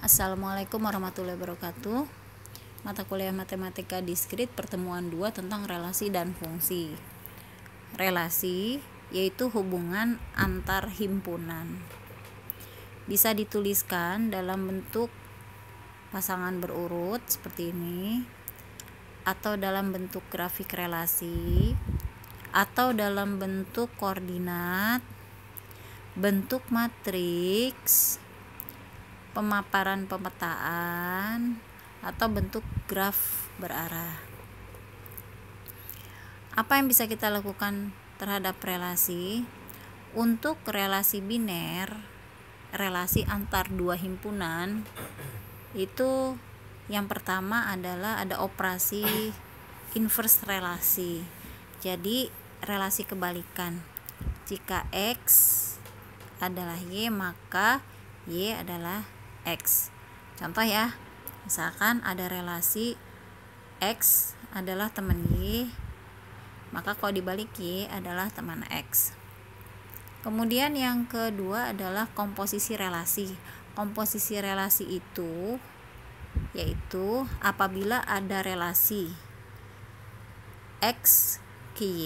Assalamualaikum warahmatullahi wabarakatuh. Mata kuliah Matematika Diskrit pertemuan 2 tentang relasi dan fungsi. Relasi yaitu hubungan antar himpunan. Bisa dituliskan dalam bentuk pasangan berurut seperti ini, atau dalam bentuk grafik relasi, atau dalam bentuk koordinat, bentuk matriks, pemaparan pemetaan, atau bentuk graf berarah. Apa yang bisa kita lakukan terhadap relasi? Untuk relasi biner, relasi antar dua himpunan, itu yang pertama adalah ada operasi inverse relasi. Jadi relasi kebalikan. Jika X adalah Y, maka Y adalah X. Contoh ya, misalkan ada relasi X adalah teman Y, maka kalau dibalik Y adalah teman X. Kemudian yang kedua adalah komposisi relasi. Komposisi relasi itu yaitu apabila ada relasi X ke Y,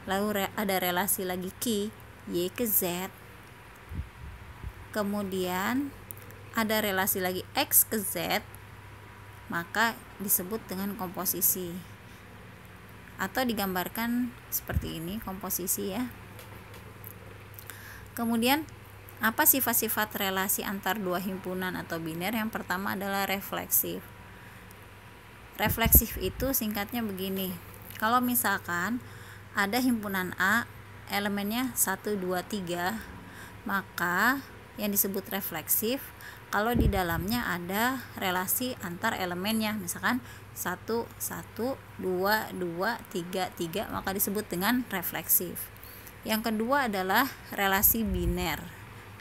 lalu ada relasi lagi Q, Y ke Z, kemudian ada relasi lagi X ke Z, maka disebut dengan komposisi, atau digambarkan seperti ini komposisi ya. Kemudian apa sifat-sifat relasi antar dua himpunan atau biner? Yang pertama adalah refleksif. Refleksif itu singkatnya begini. Kalau misalkan ada himpunan A, elemennya 1, 2, 3, maka yang disebut refleksif kalau di dalamnya ada relasi antar elemennya, misalkan 1, 1, 2, 2, 3, 3, maka disebut dengan refleksif. Yang kedua adalah relasi biner,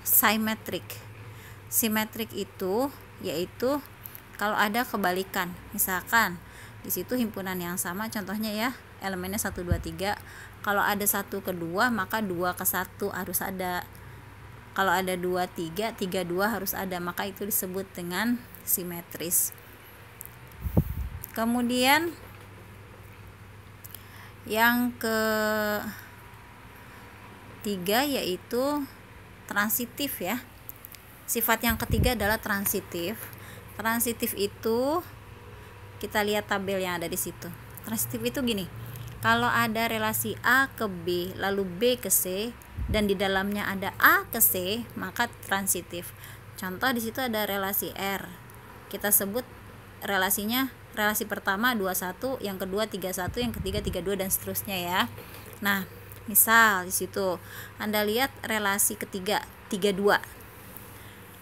simetrik. Simetrik itu yaitu kalau ada kebalikan, misalkan di situ himpunan yang sama, contohnya ya, elemennya 1, 2, 3, kalau ada 1 ke 2, maka 2 ke 1 harus ada. Kalau ada 2, 3, 3, 2 harus ada, maka itu disebut dengan simetris. Kemudian yang ketiga yaitu transitif ya. Sifat yang ketiga adalah transitif. Transitif itu kita lihat tabel yang ada di situ. Transitif itu gini. Kalau ada relasi A ke B, lalu B ke C, dan di dalamnya ada A ke C, maka transitif. Contoh di situ ada relasi R. Kita sebut relasinya relasi pertama 21, yang kedua 31, yang ketiga 32 dan seterusnya ya. Nah, misal di situ Anda lihat relasi ketiga 32.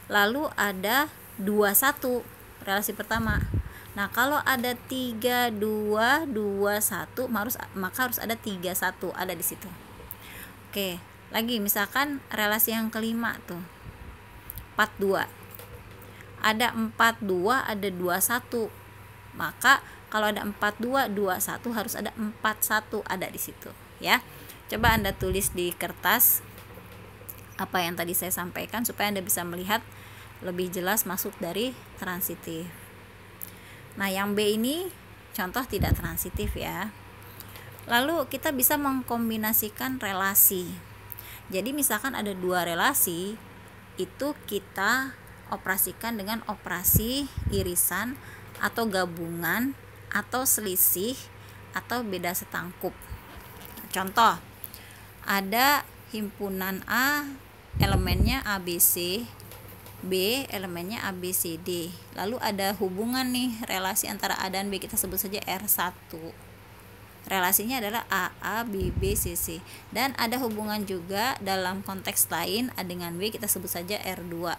Lalu ada 21 relasi pertama. Nah, kalau ada 3, 2, 2, 1, maka harus ada 3, 1 ada di situ. Oke, lagi misalkan relasi yang kelima tuh 42. Ada 42, ada 21. Maka kalau ada 42, 21 harus ada 41 ada di situ ya. Coba Anda tulis di kertas apa yang tadi saya sampaikan supaya Anda bisa melihat lebih jelas maksud dari transitif. Nah, yang B ini contoh tidak transitif ya. Lalu kita bisa mengkombinasikan relasi. Jadi misalkan ada dua relasi, itu kita operasikan dengan operasi irisan atau gabungan atau selisih atau beda setangkup. Contoh, ada himpunan A, elemennya ABC, B elemennya ABCD. Lalu ada hubungan nih, relasi antara A dan B, kita sebut saja R1. Relasinya adalah AA, BB, CC. Dan ada hubungan juga dalam konteks lain A dengan B, kita sebut saja R2.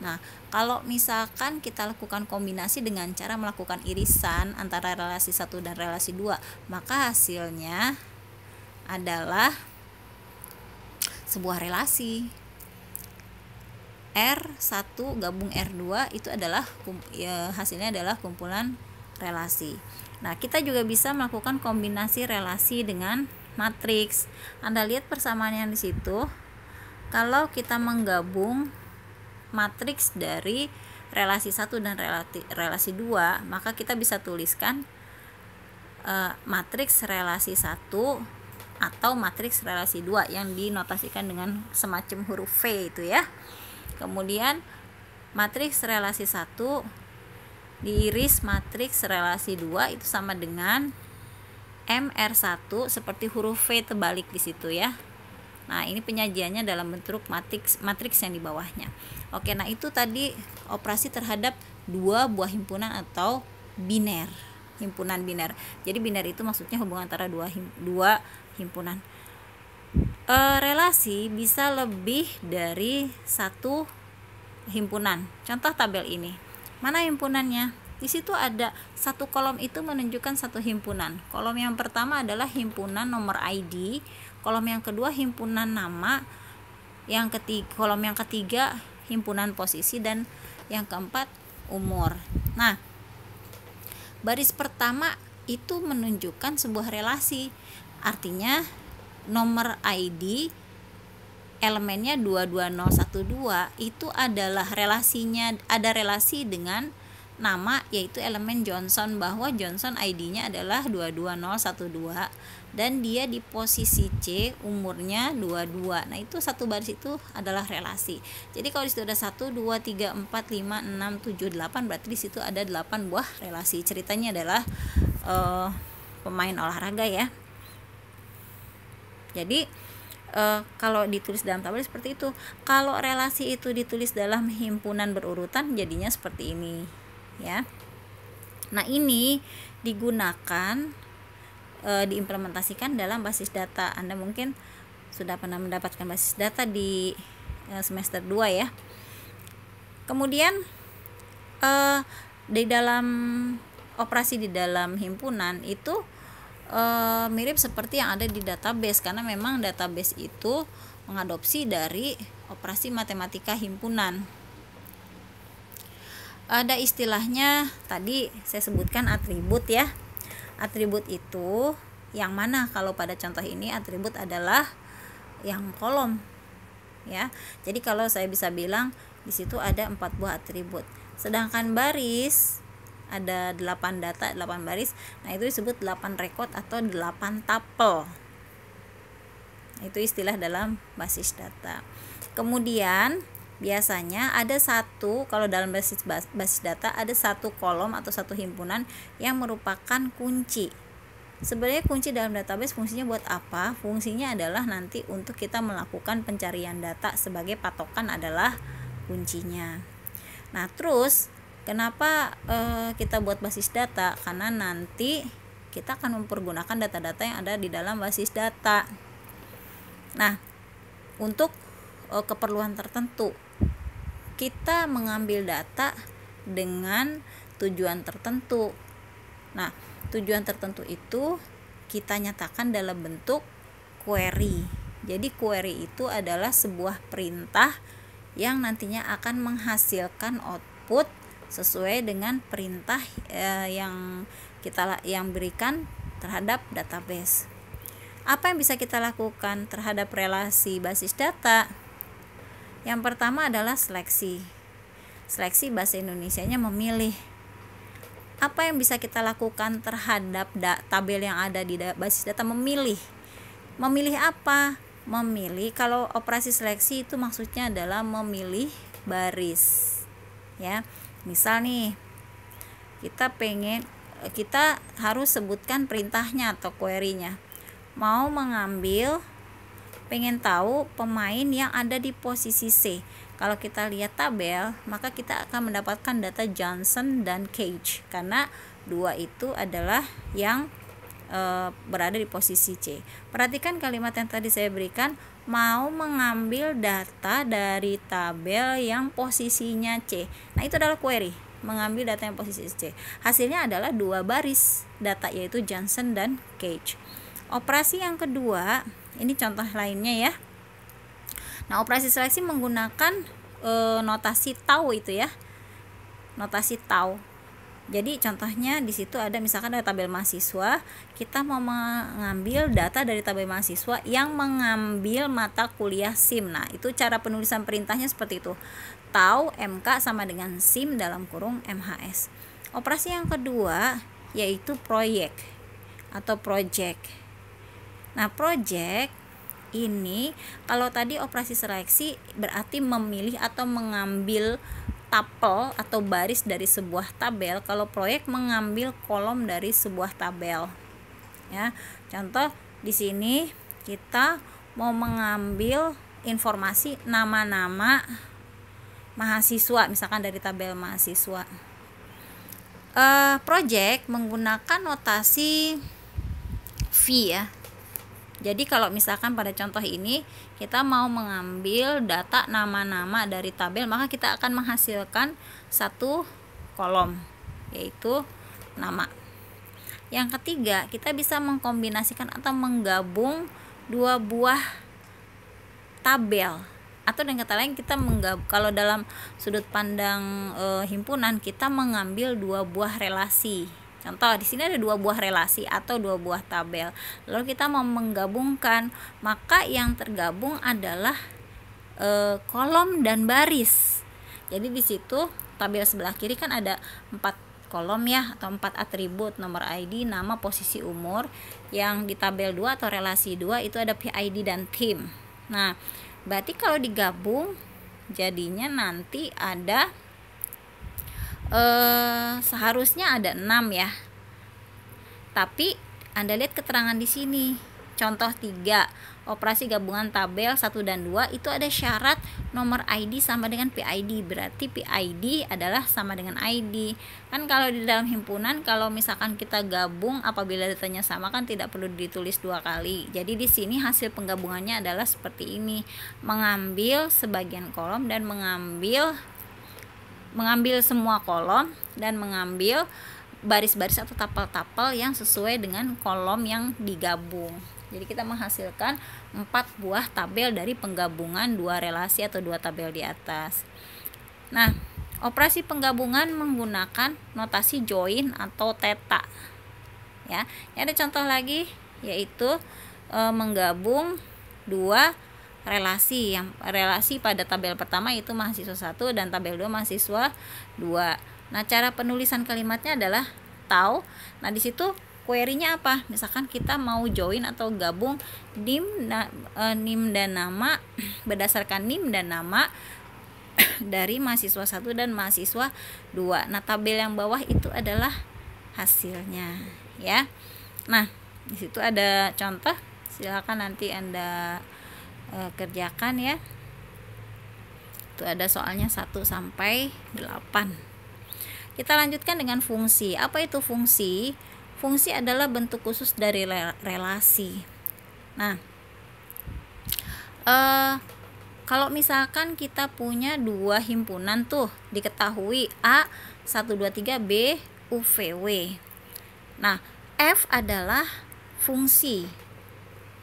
Nah, kalau misalkan kita lakukan kombinasi dengan cara melakukan irisan antara relasi 1 dan relasi 2, maka hasilnya adalah sebuah relasi. R1 gabung R2 itu adalah hasilnya adalah kumpulan relasi. Nah, kita juga bisa melakukan kombinasi relasi dengan matriks. Anda lihat persamaan yang di situ. Kalau kita menggabung matriks dari relasi 1 dan relasi 2, maka kita bisa tuliskan matriks relasi 1 atau matriks relasi 2 yang dinotasikan dengan semacam huruf V itu ya. Kemudian matriks relasi 1 diiris matriks relasi 2 itu sama dengan MR1 seperti huruf V terbalik di situ ya. Nah, ini penyajiannya dalam bentuk matriks yang di bawahnya. Oke, nah itu tadi operasi terhadap dua buah himpunan atau biner. Himpunan biner. Jadi biner itu maksudnya hubungan antara dua himpunan. Relasi bisa lebih dari satu himpunan. Contoh tabel ini. Mana himpunannya? Di situ ada satu kolom itu menunjukkan satu himpunan. Kolom yang pertama adalah himpunan nomor ID, kolom yang kedua himpunan nama, kolom yang ketiga himpunan posisi, dan yang keempat umur. Nah, baris pertama itu menunjukkan sebuah relasi. Artinya nomor ID elemennya 22012 itu adalah relasinya, ada relasi dengan nama yaitu elemen Johnson, bahwa Johnson ID-nya adalah 22012 dan dia di posisi C, umurnya 22. Nah, itu satu baris itu adalah relasi. Jadi kalau di situ ada 1 2 3 4 5 6 7 8 berarti di situ ada 8 buah relasi. Ceritanya adalah pemain olahraga ya. Jadi kalau ditulis dalam tabel seperti itu. Kalau relasi itu ditulis dalam himpunan berurutan jadinya seperti ini ya. Nah, ini digunakan diimplementasikan dalam basis data. Anda mungkin sudah pernah mendapatkan basis data di semester 2 ya. Kemudian di dalam operasi di dalam himpunan itu mirip seperti yang ada di database, karena memang database itu mengadopsi dari operasi matematika himpunan. Ada istilahnya tadi saya sebutkan atribut ya. Atribut itu yang mana? Kalau pada contoh ini atribut adalah yang kolom ya. Jadi kalau saya bisa bilang di situ ada 4 buah atribut. Sedangkan baris ada 8 data, 8 baris. Nah, itu disebut 8 record atau 8 tuple. Itu istilah dalam basis data. Kemudian biasanya ada satu, kalau dalam basis data ada satu kolom atau satu himpunan yang merupakan kunci. Sebenarnya kunci dalam database fungsinya buat apa? Fungsinya adalah nanti untuk kita melakukan pencarian data, sebagai patokan adalah kuncinya. Nah, terus kenapa kita buat basis data? Karena nanti kita akan mempergunakan data-data yang ada di dalam basis data. Nah, untuk keperluan tertentu kita mengambil data dengan tujuan tertentu. Nah, tujuan tertentu itu kita nyatakan dalam bentuk query. Jadi query itu adalah sebuah perintah yang nantinya akan menghasilkan output sesuai dengan perintah yang berikan terhadap database. Apa yang bisa kita lakukan terhadap relasi basis data? Yang pertama adalah seleksi. Seleksi bahasa Indonesianya memilih. Apa yang bisa kita lakukan terhadap tabel yang ada di basis data? Memilih. Memilih apa? Memilih, kalau operasi seleksi itu maksudnya adalah memilih baris. Ya. Misal nih, kita harus sebutkan perintahnya atau query-nya. Mau mengambil, pengen tahu pemain yang ada di posisi C. Kalau kita lihat tabel, maka kita akan mendapatkan data Johnson dan Cage, karena dua itu adalah yang berada di posisi C. Perhatikan kalimat yang tadi saya berikan, mau mengambil data dari tabel yang posisinya C. Nah, itu adalah query, mengambil data yang posisi C. Hasilnya adalah 2 baris data, yaitu Johnson dan Cage. Operasi yang kedua, ini contoh lainnya ya. Nah, operasi seleksi menggunakan notasi tau itu ya. Notasi tau. Jadi contohnya di situ ada misalkan ada tabel mahasiswa, kita mau mengambil data dari tabel mahasiswa yang mengambil mata kuliah SIM. Nah, itu cara penulisan perintahnya seperti itu. Tau MK sama dengan SIM dalam kurung MHS. Operasi yang kedua yaitu proyek atau project. Nah, project ini kalau tadi operasi seleksi berarti memilih atau mengambil tapel atau baris dari sebuah tabel. Kalau proyek mengambil kolom dari sebuah tabel. Ya, contoh di sini kita mau mengambil informasi nama-nama mahasiswa, misalkan dari tabel mahasiswa. Project menggunakan notasi V ya. Jadi kalau misalkan pada contoh ini kita mau mengambil data nama-nama dari tabel, maka kita akan menghasilkan satu kolom yaitu nama. Yang ketiga, kita bisa mengkombinasikan atau menggabung dua buah tabel, atau dengan kata lain kita kalau dalam sudut pandang himpunan kita mengambil dua buah relasi. Contoh di sini ada dua buah relasi atau dua buah tabel. Lalu kita mau menggabungkan, maka yang tergabung adalah kolom dan baris. Jadi di situ tabel sebelah kiri kan ada 4 kolom ya, atau 4 atribut, nomor ID, nama, posisi, umur. Yang di tabel 2 atau relasi 2 itu ada PID dan tim. Nah, berarti kalau digabung jadinya nanti ada seharusnya ada 6 ya. Tapi Anda lihat keterangan di sini. Contoh 3, operasi gabungan tabel 1 dan 2 itu ada syarat nomor ID sama dengan PID. Berarti PID adalah sama dengan ID. Kan kalau di dalam himpunan kalau misalkan kita gabung apabila datanya sama kan tidak perlu ditulis 2 kali. Jadi di sini hasil penggabungannya adalah seperti ini. Mengambil sebagian kolom dan mengambil semua kolom dan mengambil baris-baris atau tapel-tapel yang sesuai dengan kolom yang digabung. Jadi kita menghasilkan 4 buah tabel dari penggabungan 2 relasi atau 2 tabel di atas. Nah, operasi penggabungan menggunakan notasi join atau theta. Ya, ini ada contoh lagi yaitu menggabung 2 relasi. Yang relasi pada tabel pertama itu mahasiswa 1 dan tabel 2 mahasiswa 2. Nah, cara penulisan kalimatnya adalah tahu. Nah, di situ query-nya apa? Misalkan kita mau join atau gabung NIM dan nama berdasarkan NIM dan nama dari mahasiswa 1 dan mahasiswa 2. Nah, tabel yang bawah itu adalah hasilnya ya. Nah, di situ ada contoh. Silakan nanti Anda kerjakan ya. Itu ada soalnya 1 sampai 8. Kita lanjutkan dengan fungsi. Apa itu fungsi? Fungsi adalah bentuk khusus dari relasi. Nah, kalau misalkan kita punya 2 himpunan tuh, diketahui A 1 2 3 B UVW. Nah, F adalah fungsi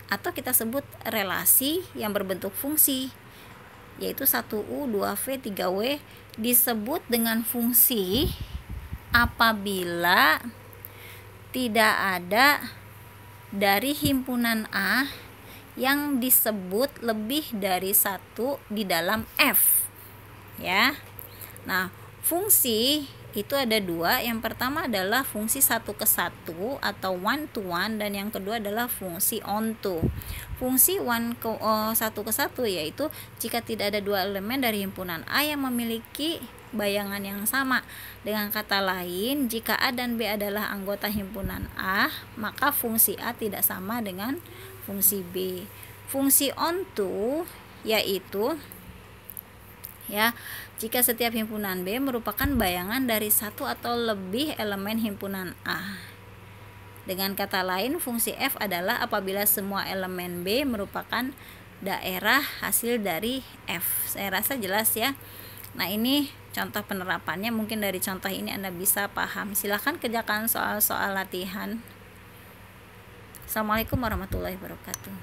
atau kita sebut relasi yang berbentuk fungsi, yaitu 1U, 2V, 3W disebut dengan fungsi apabila tidak ada dari himpunan A yang disebut lebih dari 1 di dalam F ya. Nah, fungsi itu ada 2. Yang pertama adalah fungsi 1 ke 1 atau 1 to 1 dan yang kedua adalah fungsi on to. Fungsi 1 ke 1 yaitu jika tidak ada 2 elemen dari himpunan A yang memiliki bayangan yang sama. Dengan kata lain, jika A dan B adalah anggota himpunan A, maka fungsi A tidak sama dengan fungsi B. Fungsi on to yaitu ya, jika setiap himpunan B merupakan bayangan dari 1 atau lebih elemen himpunan A. Dengan kata lain, fungsi F adalah apabila semua elemen B merupakan daerah hasil dari F. Saya rasa jelas ya. Nah, ini contoh penerapannya. Mungkin dari contoh ini Anda bisa paham. Silahkan kerjakan soal-soal latihan. Assalamualaikum warahmatullahi wabarakatuh.